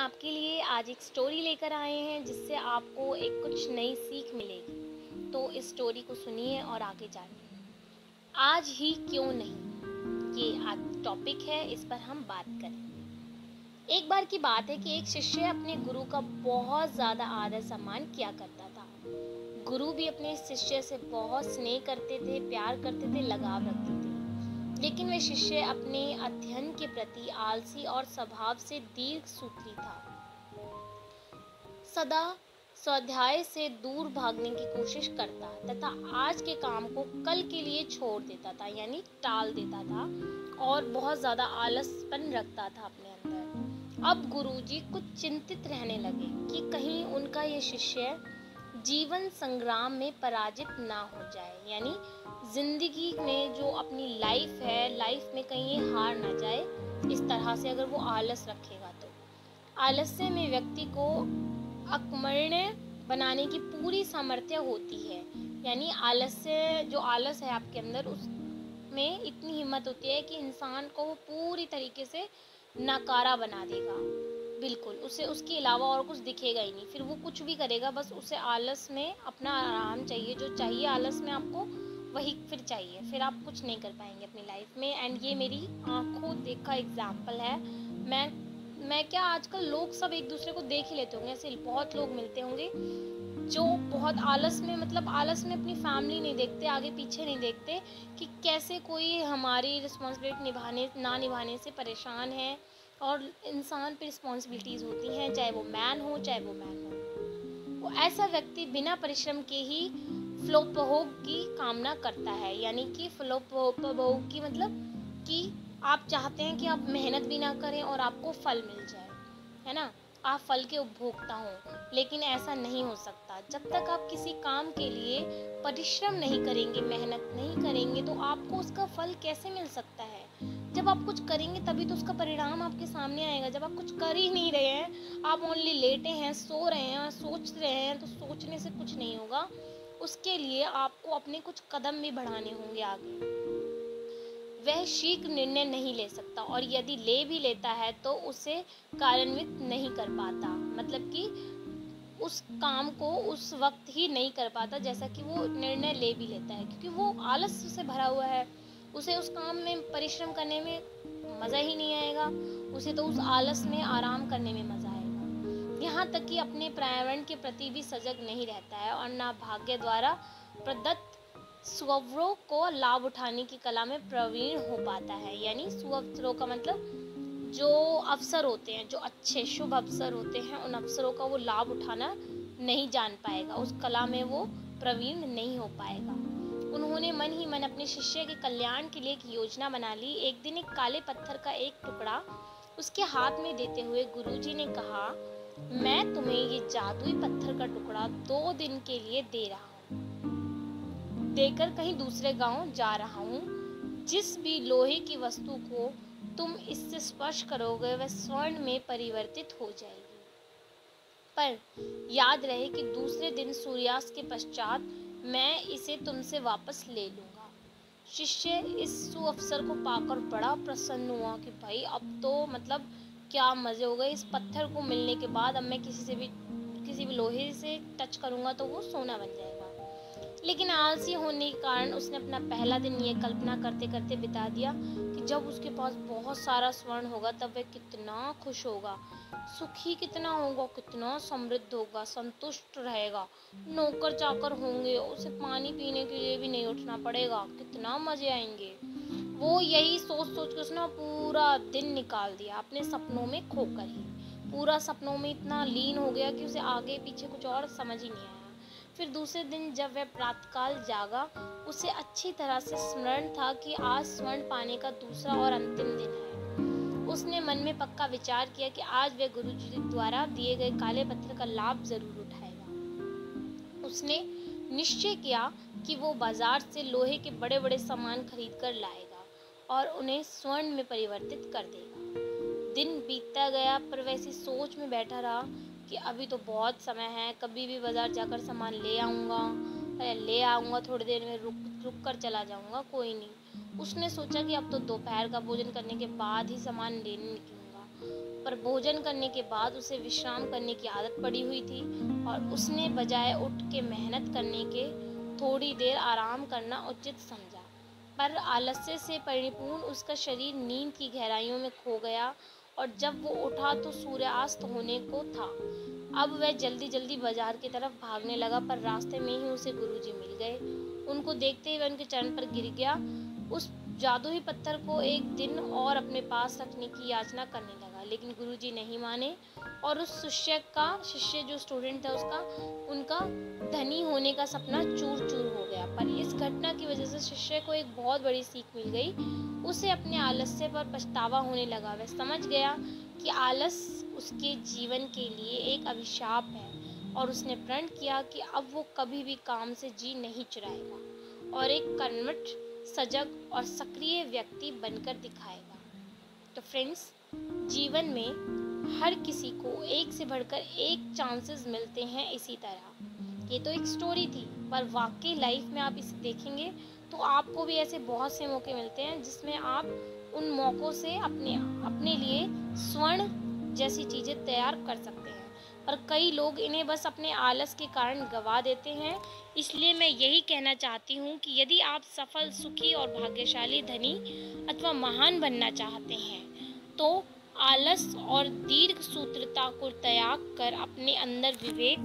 आपके लिए आज एक स्टोरी लेकर आए हैं जिससे आपको एक कुछ नई सीख मिलेगी। तो इस स्टोरी को सुनिए और आगे जानिए। आज ही क्यों नहीं, ये आज टॉपिक है, इस पर हम बात करें। एक बार की बात है कि एक शिष्य अपने गुरु का बहुत ज़्यादा आदर सम्मान किया करता था। गुरु भी अपने शिष्य से बहुत स्नेह करते थे, प्यार करते थे, लगाव रखते थे। लेकिन वह शिष्य अपने अध्ययन के प्रति आलसी और स्वभाव से दीर्घसूत्री था। सदा स्वाध्याय से दूर भागने की कोशिश करता तथा आज के काम को कल के लिए छोड़ देता था, यानी टाल देता था और बहुत ज़्यादा आलसपन रखता था अपने अंदर। अब गुरुजी कुछ चिंतित रहने लगे कि कहीं उनका ये शिष्य जीवन संग्राम में पराजित ना हो जाए, यानी जिंदगी में जो अपनी लाइफ में कहीं ये हार ना जाए। इस तरह से अगर वो आलस रखेगा तो आलस्य में व्यक्ति को अकर्मण्य बनाने की पूरी सामर्थ्य होती है। यानी आलस्य, जो आलस है आपके अंदर, उसमें इतनी हिम्मत होती है कि इंसान को वो पूरी तरीके से नकारा बना देगा। बिल्कुल उसे उसके अलावा और कुछ दिखेगा ही नहीं। फिर वो कुछ भी करेगा, बस उसे आलस में अपना आराम चाहिए। जो चाहिए आलस में आपको वही फिर चाहिए, फिर आप कुछ नहीं कर पाएंगे अपनी लाइफ में। एंड ये मेरी आंखों देखा एग्जाम्पल है। मैं क्या, आजकल लोग सब एक दूसरे को देख ही लेते होंगे, ऐसे बहुत लोग मिलते होंगे जो बहुत आलस में, मतलब आलस में अपनी फैमिली नहीं देखते, आगे पीछे नहीं देखते कि कैसे कोई हमारी रिस्पॉन्सिबिलिटी ना निभाने से परेशान है। और इंसान पे रिस्पॉन्सिबिलिटीज़ होती हैं, चाहे वो मैन हो चाहे वो मैन हो। वो ऐसा व्यक्ति बिना परिश्रम के ही फलोपभोग की कामना करता है। यानी कि फलोपभोग की मतलब कि आप चाहते हैं कि आप मेहनत भी ना करें और आपको फल मिल जाए, है ना, आप फल के उपभोक्ता हो। लेकिन ऐसा नहीं हो सकता। जब तक आप किसी काम के लिए परिश्रम नहीं करेंगे, मेहनत नहीं करेंगे, तो आपको उसका फल कैसे मिल सकता है। जब आप कुछ करेंगे तभी तो उसका परिणाम आपके सामने आएगा। जब आप कुछ कर ही नहीं रहे हैं, आप ओनली लेटे हैं, सो रहे हैं, सोच रहे हैं, तो सोचने से कुछ नहीं होगा। उसके लिए आपको अपने कुछ कदम भी बढ़ाने होंगे आगे। वह शीघ्र निर्णय नहीं ले सकता और यदि ले भी लेता है तो उसे कार्यान्वित नहीं कर पाता। मतलब कि उस काम को उस वक्त ही नहीं कर पाता जैसा कि वो निर्णय ले भी लेता है, क्योंकि वो आलस से भरा हुआ है। उसे उस काम में परिश्रम करने में मज़ा ही नहीं आएगा। उसे तो उस आलस में आराम करने में मज़ा आएगा। यहाँ तक कि अपने पर्यावरण के प्रति भी सजग नहीं रहता है और ना भाग्य द्वारा प्रदत्त सुअवसरों को लाभ उठाने की कला में प्रवीण हो पाता है। यानी सुअवसरों का मतलब जो अवसर होते हैं, जो अच्छे शुभ अवसर होते हैं, उन अवसरों का वो लाभ उठाना नहीं जान पाएगा, उस कला में वो प्रवीण नहीं हो पाएगा। उन्होंने मन ही मन अपने शिष्य के कल्याण के लिए एक योजना बना ली। एक दिन एक काले पत्थर का एक टुकड़ा उसके हाथ में देते हुए गुरुजी ने कहा, मैं तुम्हें ये जादुई पत्थर का टुकड़ा 2 दिन के लिए दे रहा हूँ, देकर कहीं दूसरे गांव जा रहा हूँ। जिस भी लोहे की वस्तु को तुम इससे स्पर्श करोगे वह स्वर्ण में परिवर्तित हो जाएगी। पर याद रहे कि दूसरे दिन सूर्यास्त के पश्चात मैं इसे तुमसे वापस ले लूंगा। शिष्य इस सुअवसर को पाकर बड़ा प्रसन्न हुआ कि भाई अब तो मतलब क्या मजे हो गए। इस पत्थर को मिलने के बाद अब मैं किसी भी लोहे से टच करूंगा तो वो सोना बन जाएगा। लेकिन आलसी होने के कारण उसने अपना पहला दिन ये कल्पना करते करते बिता दिया कि जब उसके पास बहुत सारा स्वर्ण होगा तब वह कितना खुश होगा, सुखी कितना होगा, कितना समृद्ध होगा, संतुष्ट रहेगा। नौकर चाकर होंगे, उसे पानी पीने के लिए भी नहीं उठना पड़ेगा, कितना मजे आएंगे। वो यही सोच सोच के उसने पूरा दिन निकाल दिया अपने सपनों में खोकर ही। पूरा सपनों में इतना लीन हो गया कि उसे आगे पीछे कुछ और समझ ही नहीं आया। फिर दूसरे दिन जब वह प्रातःकाल जागा, उसे अच्छी तरह से स्मरण था कि आज स्वर्ण पाने का दूसरा और अंतिम दिन है। उसने मन में पक्का विचार किया कि आज वह गुरुजी द्वारा दिए गए काले पत्थर का लाभ जरूर उठाएगा। उसने निश्चय किया कि वो बाजार से लोहे के बड़े बड़े सामान खरीद कर लाएगा और उन्हें स्वर्ण में परिवर्तित कर देगा। दिन बीतता गया पर वैसी सोच में बैठा रहा कि अभी तो बहुत समय है, कभी भी बाजार जाकर सामान ले आऊँगा, थोड़ी देर में रुक कर चला जाऊँगा, कोई नहीं। उसने सोचा कि अब तो दोपहर का भोजन करने के बाद ही सामान लेने निकलूँगा। पर भोजन करने के बाद उसे विश्राम करने की आदत पड़ी हुई थी और उसने बजाय उठ के मेहनत करने के थोड़ी देर आराम करना उचित समझा। पर आलस्य से परिपूर्ण उसका शरीर नींद की गहराइयों में खो गया और जब वो उठा तो सूर्यास्त होने को था। अब वह जल्दी जल्दी बाजार की तरफ भागने लगा, पर रास्ते में ही उसे गुरुजी मिल गए। उनको देखते ही वह उनके चरण पर गिर गया। उस जादुई पत्थर को एक दिन और अपने पास रखने की याचना करने लगा, लेकिन गुरुजी नहीं माने और उस शिष्य जो स्टूडेंट था उनका धनी होने का सपना चूर चूर हो गया। पर इस घटना की वजह से शिष्य को एक बहुत बड़ी सीख मिल गई। उसे अपने आलस्य पर पछतावा होने लगा। वह समझ गया कि आलस उसके जीवन के लिए एक अभिशाप है और उसने प्रण किया कि अब वो कभी भी काम से जी नहीं चुराएगा और एक कर्मठ, सजग और सक्रिय व्यक्ति बनकर दिखाएगा। तो फ्रेंड्स, जीवन में हर किसी को एक से बढ़कर एक चांसेस मिलते हैं। इसी तरह ये तो एक स्टोरी थी, पर वाकई लाइफ में आप इसे देखेंगे तो आपको भी ऐसे बहुत से मौके मिलते हैं जिसमें आप उन मौक़ों से अपने लिए स्वर्ण जैसी चीज़ें तैयार कर सकते हैं। पर कई लोग इन्हें बस अपने आलस के कारण गवा देते हैं। इसलिए मैं यही कहना चाहती हूँ कि यदि आप सफल, सुखी और भाग्यशाली, धनी अथवा महान बनना चाहते हैं तो आलस और दीर्घ सूत्रता को त्याग कर अपने अंदर विवेक,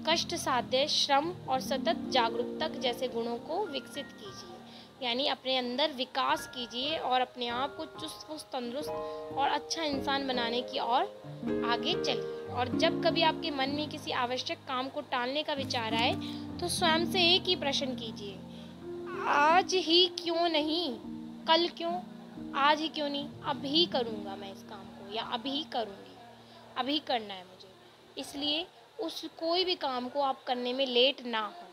कष्ट साध्य, श्रम और सतत जागरूकता जैसे गुणों को विकसित कीजिए। यानी अपने अंदर विकास कीजिए और अपने आप को चुस्त पुस्त, तंदुरुस्त और अच्छा इंसान बनाने की ओर आगे चलिए। और जब कभी आपके मन में किसी आवश्यक काम को टालने का विचार आए तो स्वयं से एक ही प्रश्न कीजिए, आज ही क्यों नहीं, कल क्यों, आज ही क्यों नहीं, अभी करूँगा मैं इस काम को, या अभी करूँगी, अभी करना है मुझे। इसलिए उस कोई भी काम को आप करने में लेट ना हो।